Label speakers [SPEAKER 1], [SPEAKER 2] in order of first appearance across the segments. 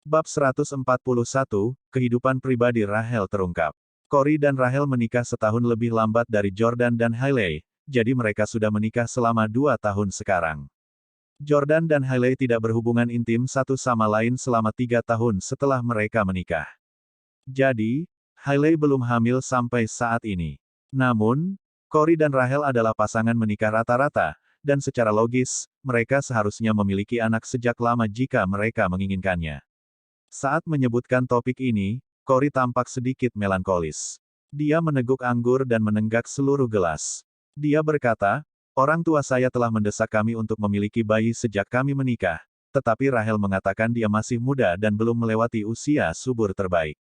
[SPEAKER 1] Bab 141, Kehidupan Pribadi Rachel terungkap. Corey dan Rachel menikah setahun lebih lambat dari Jordan dan Hailey, jadi mereka sudah menikah selama 2 tahun sekarang. Jordan dan Hailey tidak berhubungan intim satu sama lain selama 3 tahun setelah mereka menikah. Jadi, Hailey belum hamil sampai saat ini. Namun, Corey dan Rachel adalah pasangan menikah rata-rata, dan secara logis, mereka seharusnya memiliki anak sejak lama jika mereka menginginkannya. Saat menyebutkan topik ini, Corey tampak sedikit melankolis. Dia meneguk anggur dan menenggak seluruh gelas. Dia berkata, "Orang tua saya telah mendesak kami untuk memiliki bayi sejak kami menikah, tetapi Rachel mengatakan dia masih muda dan belum melewati usia subur terbaik."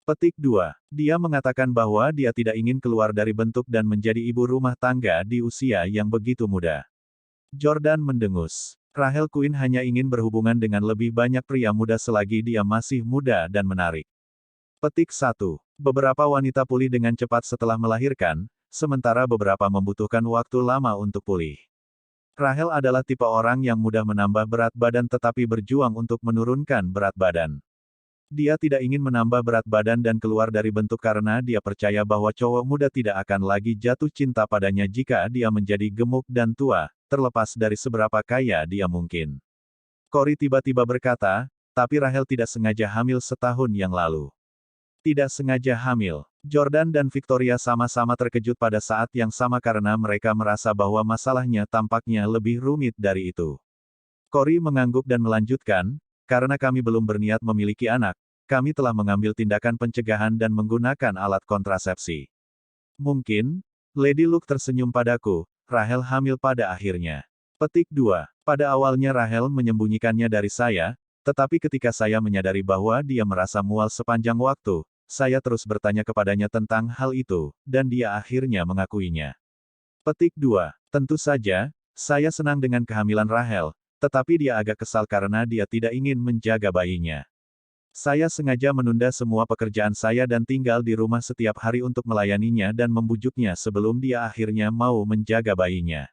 [SPEAKER 1] Petik 2. Dia mengatakan bahwa dia tidak ingin keluar dari bentuk dan menjadi ibu rumah tangga di usia yang begitu muda. Jordan mendengus. Rachel Quinn hanya ingin berhubungan dengan lebih banyak pria muda selagi dia masih muda dan menarik. Petik 1. Beberapa wanita pulih dengan cepat setelah melahirkan, sementara beberapa membutuhkan waktu lama untuk pulih. Rachel adalah tipe orang yang mudah menambah berat badan tetapi berjuang untuk menurunkan berat badan. Dia tidak ingin menambah berat badan dan keluar dari bentuk karena dia percaya bahwa cowok muda tidak akan lagi jatuh cinta padanya jika dia menjadi gemuk dan tua, terlepas dari seberapa kaya dia mungkin. Corey tiba-tiba berkata, tapi Rachel tidak sengaja hamil setahun yang lalu. Tidak sengaja hamil. Jordan dan Victoria sama-sama terkejut pada saat yang sama karena mereka merasa bahwa masalahnya tampaknya lebih rumit dari itu. Corey mengangguk dan melanjutkan, karena kami belum berniat memiliki anak, kami telah mengambil tindakan pencegahan dan menggunakan alat kontrasepsi. Mungkin, Lady Luke tersenyum padaku, Rachel hamil pada akhirnya. Petik 2. Pada awalnya Rachel menyembunyikannya dari saya, tetapi ketika saya menyadari bahwa dia merasa mual sepanjang waktu, saya terus bertanya kepadanya tentang hal itu, dan dia akhirnya mengakuinya. Petik 2. Tentu saja, saya senang dengan kehamilan Rachel, tetapi dia agak kesal karena dia tidak ingin menjaga bayinya. Saya sengaja menunda semua pekerjaan saya dan tinggal di rumah setiap hari untuk melayaninya dan membujuknya sebelum dia akhirnya mau menjaga bayinya.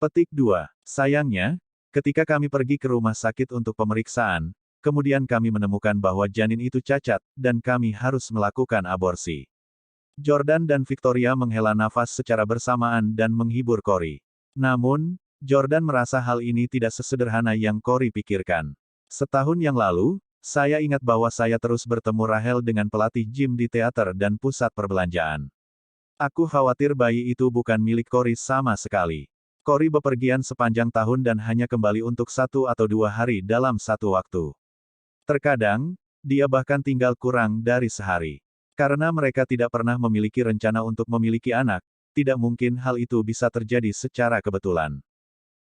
[SPEAKER 1] Petik 2. Sayangnya, ketika kami pergi ke rumah sakit untuk pemeriksaan, kemudian kami menemukan bahwa janin itu cacat, dan kami harus melakukan aborsi. Jordan dan Victoria menghela nafas secara bersamaan dan menghibur Corey. Namun, Jordan merasa hal ini tidak sesederhana yang Corey pikirkan. Setahun yang lalu, saya ingat bahwa saya terus bertemu Rachel dengan pelatih gym di teater dan pusat perbelanjaan. Aku khawatir bayi itu bukan milik Corey sama sekali. Corey bepergian sepanjang tahun dan hanya kembali untuk 1 atau 2 hari dalam satu waktu. Terkadang, dia bahkan tinggal kurang dari sehari. Karena mereka tidak pernah memiliki rencana untuk memiliki anak, tidak mungkin hal itu bisa terjadi secara kebetulan.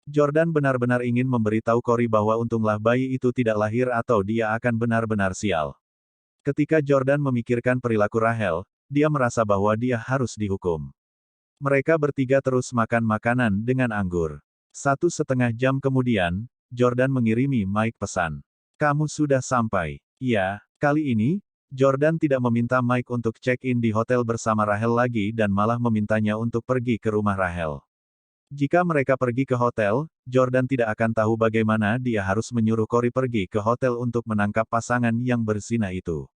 [SPEAKER 1] Jordan benar-benar ingin memberitahu Corey bahwa untunglah bayi itu tidak lahir atau dia akan benar-benar sial. Ketika Jordan memikirkan perilaku Rachel, dia merasa bahwa dia harus dihukum. Mereka bertiga terus makan makanan dengan anggur. 1,5 jam kemudian, Jordan mengirimi Mike pesan. "Kamu sudah sampai." "Ya." Kali ini, Jordan tidak meminta Mike untuk check-in di hotel bersama Rachel lagi dan malah memintanya untuk pergi ke rumah Rachel. Jika mereka pergi ke hotel, Jordan tidak akan tahu bagaimana dia harus menyuruh Corey pergi ke hotel untuk menangkap pasangan yang berzina itu.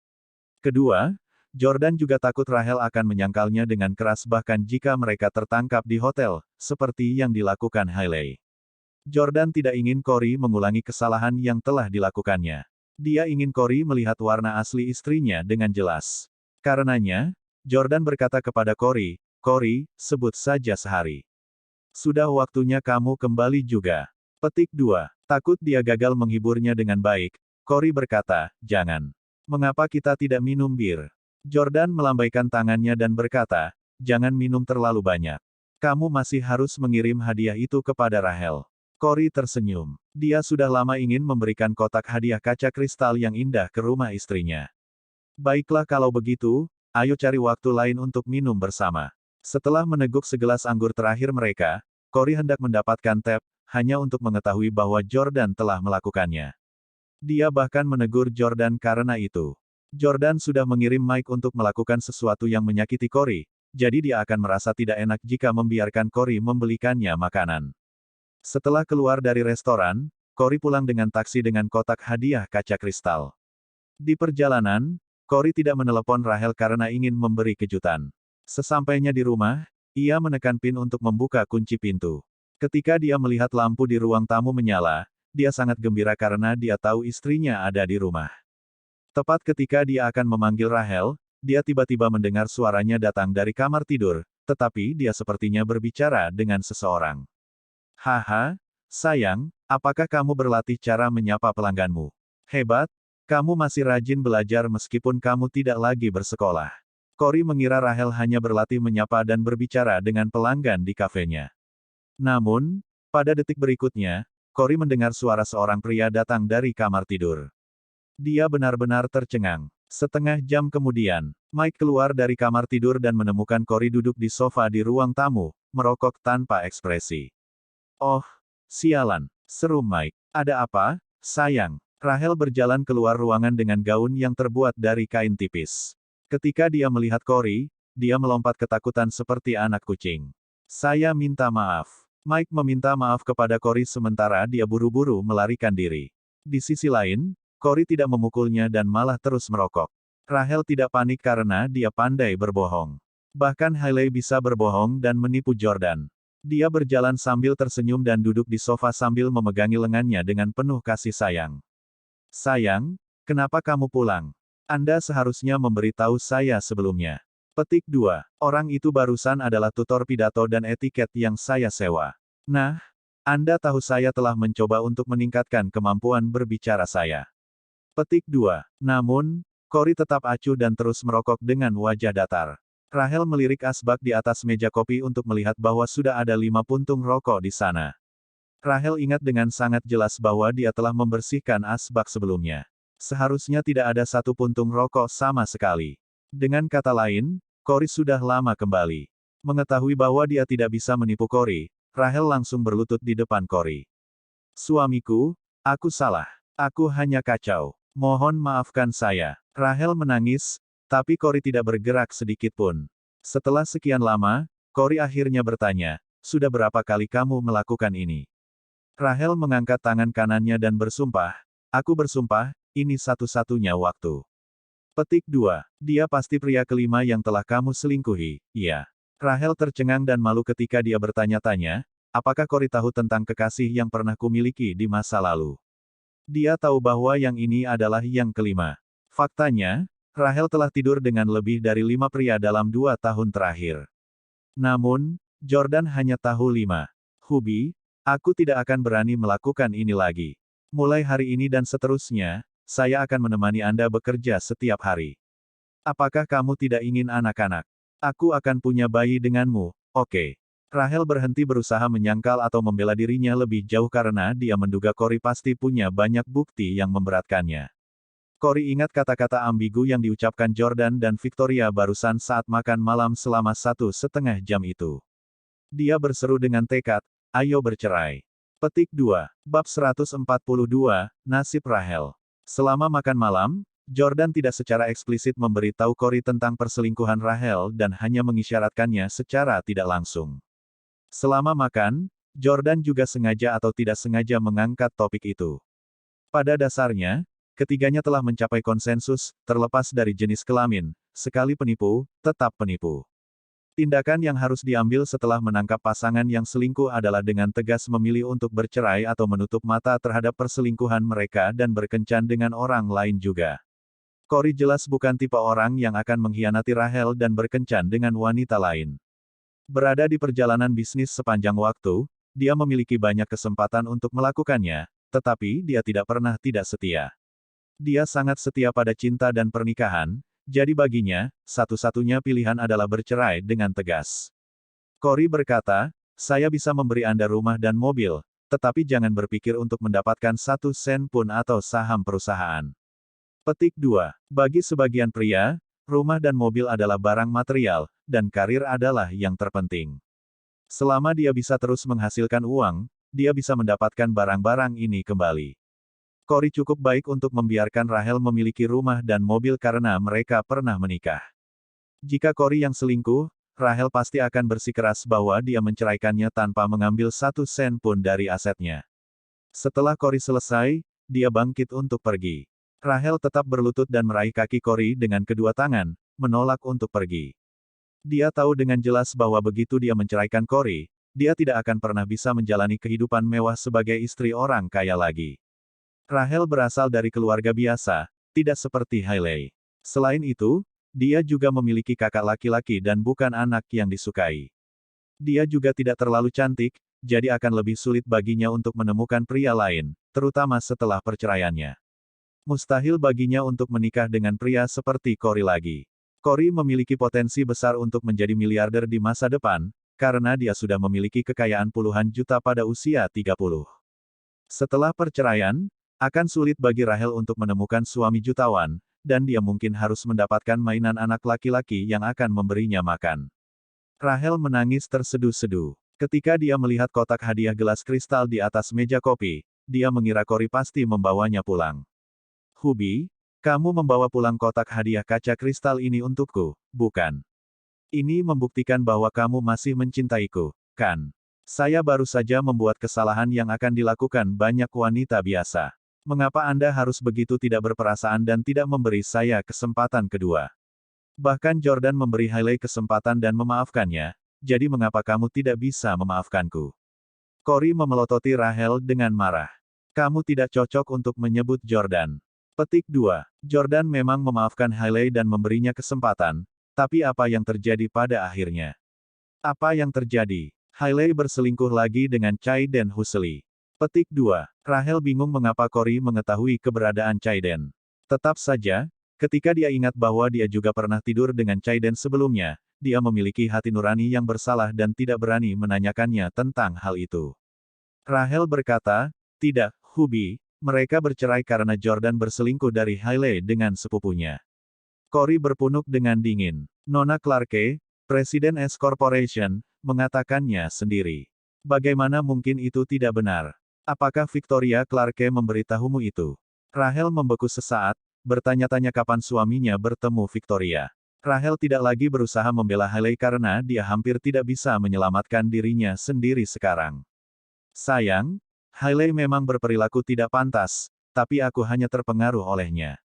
[SPEAKER 1] Kedua, Jordan juga takut Rachel akan menyangkalnya dengan keras bahkan jika mereka tertangkap di hotel, seperti yang dilakukan Hailey. Jordan tidak ingin Corey mengulangi kesalahan yang telah dilakukannya. Dia ingin Corey melihat warna asli istrinya dengan jelas. Karenanya, Jordan berkata kepada Corey, "Corey, sebut saja sehari. Sudah waktunya kamu kembali juga." Petik 2. Takut dia gagal menghiburnya dengan baik, Corey berkata, "Jangan. Mengapa kita tidak minum bir?" Jordan melambaikan tangannya dan berkata, "Jangan minum terlalu banyak. Kamu masih harus mengirim hadiah itu kepada Rachel." Corey tersenyum. Dia sudah lama ingin memberikan kotak hadiah kaca kristal yang indah ke rumah istrinya. "Baiklah kalau begitu, ayo cari waktu lain untuk minum bersama." Setelah meneguk segelas anggur terakhir mereka, Corey hendak mendapatkan tap, hanya untuk mengetahui bahwa Jordan telah melakukannya. Dia bahkan menegur Jordan karena itu. Jordan sudah mengirim Mike untuk melakukan sesuatu yang menyakiti Corey, jadi dia akan merasa tidak enak jika membiarkan Corey membelikannya makanan. Setelah keluar dari restoran, Corey pulang dengan taksi dengan kotak hadiah kaca kristal. Di perjalanan, Cory tidak menelepon Rahel karena ingin memberi kejutan. Sesampainya di rumah, ia menekan pin untuk membuka kunci pintu. Ketika dia melihat lampu di ruang tamu menyala, dia sangat gembira karena dia tahu istrinya ada di rumah. Tepat ketika dia akan memanggil Rahel, dia tiba-tiba mendengar suaranya datang dari kamar tidur, tetapi dia sepertinya berbicara dengan seseorang. Haha, sayang, apakah kamu berlatih cara menyapa pelangganmu? Hebat, kamu masih rajin belajar meskipun kamu tidak lagi bersekolah. Cory mengira Rahel hanya berlatih menyapa dan berbicara dengan pelanggan di kafenya. Namun, pada detik berikutnya, Cory mendengar suara seorang pria datang dari kamar tidur. Dia benar-benar tercengang. Setengah jam kemudian, Mike keluar dari kamar tidur dan menemukan Cory duduk di sofa di ruang tamu, merokok tanpa ekspresi. Oh, sialan, seru Mike. Ada apa, sayang? Rahel berjalan keluar ruangan dengan gaun yang terbuat dari kain tipis. Ketika dia melihat Cory, dia melompat ketakutan seperti anak kucing. Saya minta maaf. Mike meminta maaf kepada Cory sementara dia buru-buru melarikan diri. Di sisi lain, Cory tidak memukulnya dan malah terus merokok. Rahel tidak panik karena dia pandai berbohong. Bahkan Hailey bisa berbohong dan menipu Jordan. Dia berjalan sambil tersenyum dan duduk di sofa sambil memegangi lengannya dengan penuh kasih sayang. Sayang, kenapa kamu pulang? Anda seharusnya memberitahu saya sebelumnya. Petik 2. Orang itu barusan adalah tutor pidato dan etiket yang saya sewa. Nah, Anda tahu saya telah mencoba untuk meningkatkan kemampuan berbicara saya. Petik 2. Namun, Cory tetap acuh dan terus merokok dengan wajah datar. Rahel melirik asbak di atas meja kopi untuk melihat bahwa sudah ada 5 puntung rokok di sana. Rahel ingat dengan sangat jelas bahwa dia telah membersihkan asbak sebelumnya. Seharusnya tidak ada satu puntung rokok sama sekali. Dengan kata lain, Cory sudah lama kembali. Mengetahui bahwa dia tidak bisa menipu Cory, Rahel langsung berlutut di depan Cory. Suamiku, aku salah. Aku hanya kacau. Mohon maafkan saya. Rahel menangis, tapi Cory tidak bergerak sedikit pun. Setelah sekian lama, Cory akhirnya bertanya, sudah berapa kali kamu melakukan ini? Rahel mengangkat tangan kanannya dan bersumpah, aku bersumpah, ini satu-satunya waktu. Petik 2. Dia pasti pria kelima yang telah kamu selingkuhi, iya. Rahel tercengang dan malu ketika dia bertanya-tanya, apakah Cory tahu tentang kekasih yang pernah kumiliki di masa lalu? Dia tahu bahwa yang ini adalah yang kelima. Faktanya, Rahel telah tidur dengan lebih dari 5 pria dalam 2 tahun terakhir. Namun, Jordan hanya tahu 5. Hubi, aku tidak akan berani melakukan ini lagi. Mulai hari ini dan seterusnya, saya akan menemani Anda bekerja setiap hari. Apakah kamu tidak ingin anak-anak? Aku akan punya bayi denganmu, oke. Rahel berhenti berusaha menyangkal atau membela dirinya lebih jauh karena dia menduga Cory pasti punya banyak bukti yang memberatkannya. Cory ingat kata-kata ambigu yang diucapkan Jordan dan Victoria barusan saat makan malam selama 1,5 jam itu. Dia berseru dengan tekad, ayo bercerai. Petik 2. Bab 142, Nasib Rahel. Selama makan malam, Jordan tidak secara eksplisit memberitahu Cory tentang perselingkuhan Rahel dan hanya mengisyaratkannya secara tidak langsung. Selama makan, Jordan juga sengaja atau tidak sengaja mengangkat topik itu. Pada dasarnya, ketiganya telah mencapai konsensus, terlepas dari jenis kelamin, sekali penipu, tetap penipu. Tindakan yang harus diambil setelah menangkap pasangan yang selingkuh adalah dengan tegas memilih untuk bercerai atau menutup mata terhadap perselingkuhan mereka dan berkencan dengan orang lain juga. Cory jelas bukan tipe orang yang akan mengkhianati Rahel dan berkencan dengan wanita lain. Berada di perjalanan bisnis sepanjang waktu, dia memiliki banyak kesempatan untuk melakukannya, tetapi dia tidak pernah tidak setia. Dia sangat setia pada cinta dan pernikahan, jadi baginya, satu-satunya pilihan adalah bercerai dengan tegas. Cory berkata, saya bisa memberi Anda rumah dan mobil, tetapi jangan berpikir untuk mendapatkan 1 sen pun atau saham perusahaan. Petik 2. Bagi sebagian pria, rumah dan mobil adalah barang material, dan karir adalah yang terpenting. Selama dia bisa terus menghasilkan uang, dia bisa mendapatkan barang-barang ini kembali. Cory cukup baik untuk membiarkan Rahel memiliki rumah dan mobil karena mereka pernah menikah. Jika Cory yang selingkuh, Rahel pasti akan bersikeras bahwa dia menceraikannya tanpa mengambil 1 sen pun dari asetnya. Setelah Cory selesai, dia bangkit untuk pergi. Rahel tetap berlutut dan meraih kaki Cory dengan kedua tangan, menolak untuk pergi. Dia tahu dengan jelas bahwa begitu dia menceraikan Cory, dia tidak akan pernah bisa menjalani kehidupan mewah sebagai istri orang kaya lagi. Rahel berasal dari keluarga biasa, tidak seperti Hailey. Selain itu, dia juga memiliki kakak laki-laki dan bukan anak yang disukai. Dia juga tidak terlalu cantik, jadi akan lebih sulit baginya untuk menemukan pria lain, terutama setelah perceraiannya. Mustahil baginya untuk menikah dengan pria seperti Cory lagi. Cory memiliki potensi besar untuk menjadi miliarder di masa depan, karena dia sudah memiliki kekayaan puluhan juta pada usia 30. Setelah perceraian, akan sulit bagi Rahel untuk menemukan suami jutawan, dan dia mungkin harus mendapatkan mainan anak laki-laki yang akan memberinya makan. Rahel menangis terseduh-seduh. Ketika dia melihat kotak hadiah gelas kristal di atas meja kopi, dia mengira Cory pasti membawanya pulang. Hubi, kamu membawa pulang kotak hadiah kaca kristal ini untukku, bukan? Ini membuktikan bahwa kamu masih mencintaiku, kan? Saya baru saja membuat kesalahan yang akan dilakukan banyak wanita biasa. Mengapa Anda harus begitu tidak berperasaan dan tidak memberi saya kesempatan kedua? Bahkan Jordan memberi Hailey kesempatan dan memaafkannya, jadi mengapa kamu tidak bisa memaafkanku? Cory memelototi Rahel dengan marah. Kamu tidak cocok untuk menyebut Jordan. Petik 2. Jordan memang memaafkan Hailey dan memberinya kesempatan, tapi apa yang terjadi pada akhirnya? Apa yang terjadi? Hailey berselingkuh lagi dengan Chaiden Husely. Petik 2. Rahel bingung mengapa Cory mengetahui keberadaan Chaiden. Tetap saja, ketika dia ingat bahwa dia juga pernah tidur dengan Chaiden sebelumnya, dia memiliki hati nurani yang bersalah dan tidak berani menanyakannya tentang hal itu. Rahel berkata, tidak, Hubi, mereka bercerai karena Jordan berselingkuh dari Hailey dengan sepupunya. Cory berpunuk dengan dingin. Nona Clarke, Presiden S Corporation, mengatakannya sendiri. Bagaimana mungkin itu tidak benar? Apakah Victoria Clarke memberitahumu itu? Rahel membeku sesaat, bertanya-tanya kapan suaminya bertemu Victoria. Rahel tidak lagi berusaha membela Hailey karena dia hampir tidak bisa menyelamatkan dirinya sendiri sekarang. Sayang, Hailey memang berperilaku tidak pantas, tapi aku hanya terpengaruh olehnya.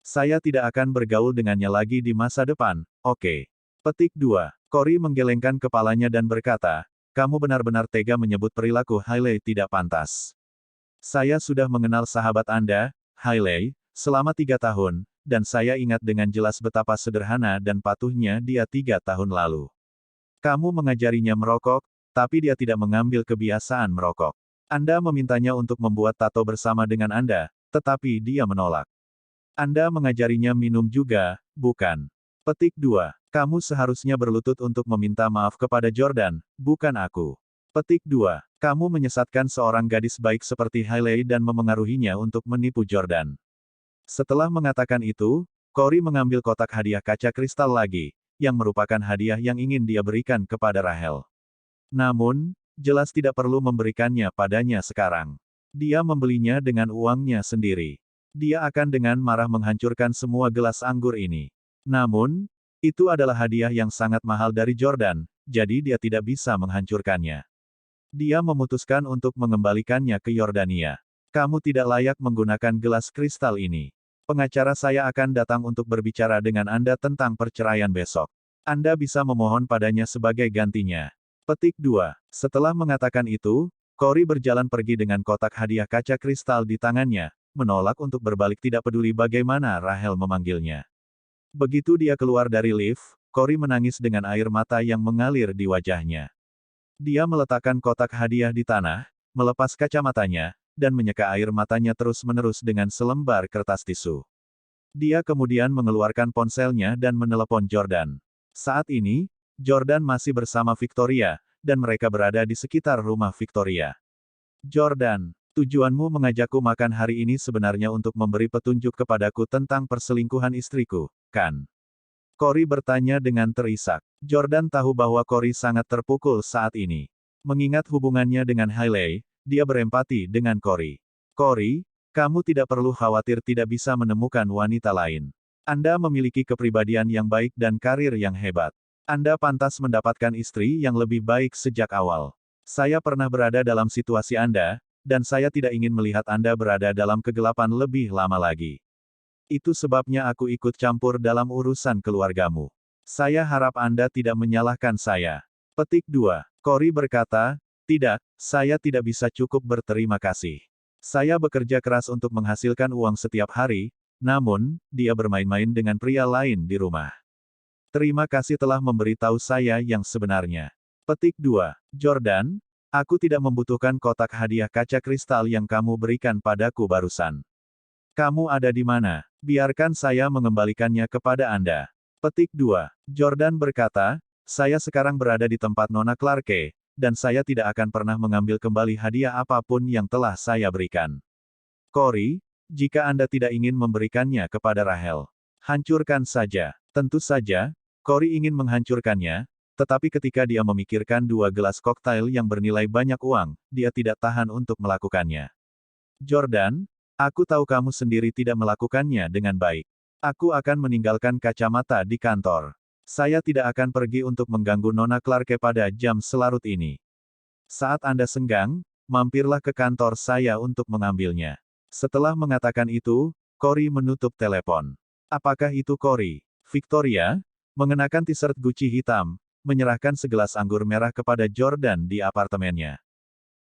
[SPEAKER 1] Saya tidak akan bergaul dengannya lagi di masa depan, oke. Petik 2. Cory menggelengkan kepalanya dan berkata, kamu benar-benar tega menyebut perilaku Hailey tidak pantas. Saya sudah mengenal sahabat Anda, Hailey, selama 3 tahun, dan saya ingat dengan jelas betapa sederhana dan patuhnya dia 3 tahun lalu. Kamu mengajarinya merokok, tapi dia tidak mengambil kebiasaan merokok. Anda memintanya untuk membuat tato bersama dengan Anda, tetapi dia menolak. Anda mengajarinya minum juga, bukan? Petik 2. Kamu seharusnya berlutut untuk meminta maaf kepada Jordan, bukan aku. Petik 2. Kamu menyesatkan seorang gadis baik seperti Hailey dan memengaruhinya untuk menipu Jordan. Setelah mengatakan itu, Cory mengambil kotak hadiah kaca kristal lagi, yang merupakan hadiah yang ingin dia berikan kepada Rahel. Namun, jelas tidak perlu memberikannya padanya sekarang. Dia membelinya dengan uangnya sendiri. Dia akan dengan marah menghancurkan semua gelas anggur ini. Namun, itu adalah hadiah yang sangat mahal dari Jordan, jadi dia tidak bisa menghancurkannya. Dia memutuskan untuk mengembalikannya ke Yordania. Kamu tidak layak menggunakan gelas kristal ini. Pengacara saya akan datang untuk berbicara dengan Anda tentang perceraian besok. Anda bisa memohon padanya sebagai gantinya. Petik 2. Setelah mengatakan itu, Cory berjalan pergi dengan kotak hadiah kaca kristal di tangannya, menolak untuk berbalik tidak peduli bagaimana Rahel memanggilnya. Begitu dia keluar dari lift, Cory menangis dengan air mata yang mengalir di wajahnya. Dia meletakkan kotak hadiah di tanah, melepas kacamatanya, dan menyeka air matanya terus-menerus dengan selembar kertas tisu. Dia kemudian mengeluarkan ponselnya dan menelepon Jordan. Saat ini, Jordan masih bersama Victoria, dan mereka berada di sekitar rumah Victoria. Jordan, tujuanmu mengajakku makan hari ini sebenarnya untuk memberi petunjuk kepadaku tentang perselingkuhan istriku, kan? Cory bertanya dengan terisak. Jordan tahu bahwa Cory sangat terpukul saat ini. Mengingat hubungannya dengan Hailey, dia berempati dengan Cory. Cory, kamu tidak perlu khawatir tidak bisa menemukan wanita lain. Anda memiliki kepribadian yang baik dan karir yang hebat. Anda pantas mendapatkan istri yang lebih baik sejak awal. Saya pernah berada dalam situasi Anda, dan saya tidak ingin melihat Anda berada dalam kegelapan lebih lama lagi. Itu sebabnya aku ikut campur dalam urusan keluargamu. Saya harap Anda tidak menyalahkan saya. Petik 2. Cory berkata, tidak, saya tidak bisa cukup berterima kasih. Saya bekerja keras untuk menghasilkan uang setiap hari, namun, dia bermain-main dengan pria lain di rumah. Terima kasih telah memberitahu saya yang sebenarnya. Petik 2. Jordan, aku tidak membutuhkan kotak hadiah kaca kristal yang kamu berikan padaku barusan. Kamu ada di mana? Biarkan saya mengembalikannya kepada Anda. Petik 2. Jordan berkata, saya sekarang berada di tempat Nona Clarke, dan saya tidak akan pernah mengambil kembali hadiah apapun yang telah saya berikan. Cory, jika Anda tidak ingin memberikannya kepada Rachel, hancurkan saja. Tentu saja, Cory ingin menghancurkannya, tetapi ketika dia memikirkan 2 gelas koktail yang bernilai banyak uang, dia tidak tahan untuk melakukannya. Jordan, aku tahu kamu sendiri tidak melakukannya dengan baik. Aku akan meninggalkan kacamata di kantor. Saya tidak akan pergi untuk mengganggu Nona Clarke pada jam selarut ini. Saat Anda senggang, mampirlah ke kantor saya untuk mengambilnya. Setelah mengatakan itu, Cory menutup telepon. Apakah itu Cory? Victoria, mengenakan t-shirt Gucci hitam, menyerahkan segelas anggur merah kepada Jordan di apartemennya.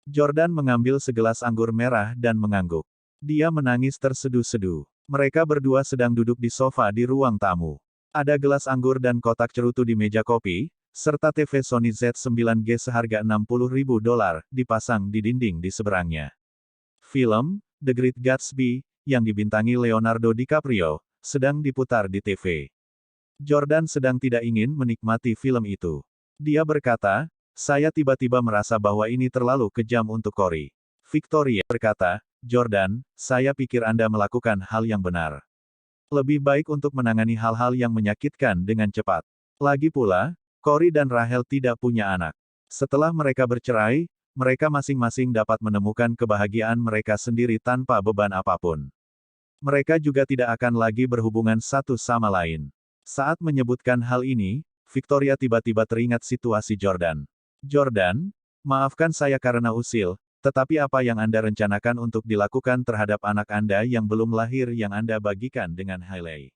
[SPEAKER 1] Jordan mengambil segelas anggur merah dan mengangguk. Dia menangis terseduh-seduh. Mereka berdua sedang duduk di sofa di ruang tamu. Ada gelas anggur dan kotak cerutu di meja kopi, serta TV Sony Z9G seharga $60.000 dipasang di dinding di seberangnya. Film, The Great Gatsby, yang dibintangi Leonardo DiCaprio, sedang diputar di TV. Jordan sedang tidak ingin menikmati film itu. Dia berkata, saya tiba-tiba merasa bahwa ini terlalu kejam untuk Cory. Victoria berkata, Jordan, saya pikir Anda melakukan hal yang benar. Lebih baik untuk menangani hal-hal yang menyakitkan dengan cepat. Lagi pula, Cory dan Rachel tidak punya anak. Setelah mereka bercerai, mereka masing-masing dapat menemukan kebahagiaan mereka sendiri tanpa beban apapun. Mereka juga tidak akan lagi berhubungan satu sama lain. Saat menyebutkan hal ini, Victoria tiba-tiba teringat situasi Jordan. Jordan, maafkan saya karena usil, tetapi apa yang Anda rencanakan untuk dilakukan terhadap anak Anda yang belum lahir yang Anda bagikan dengan Hailey?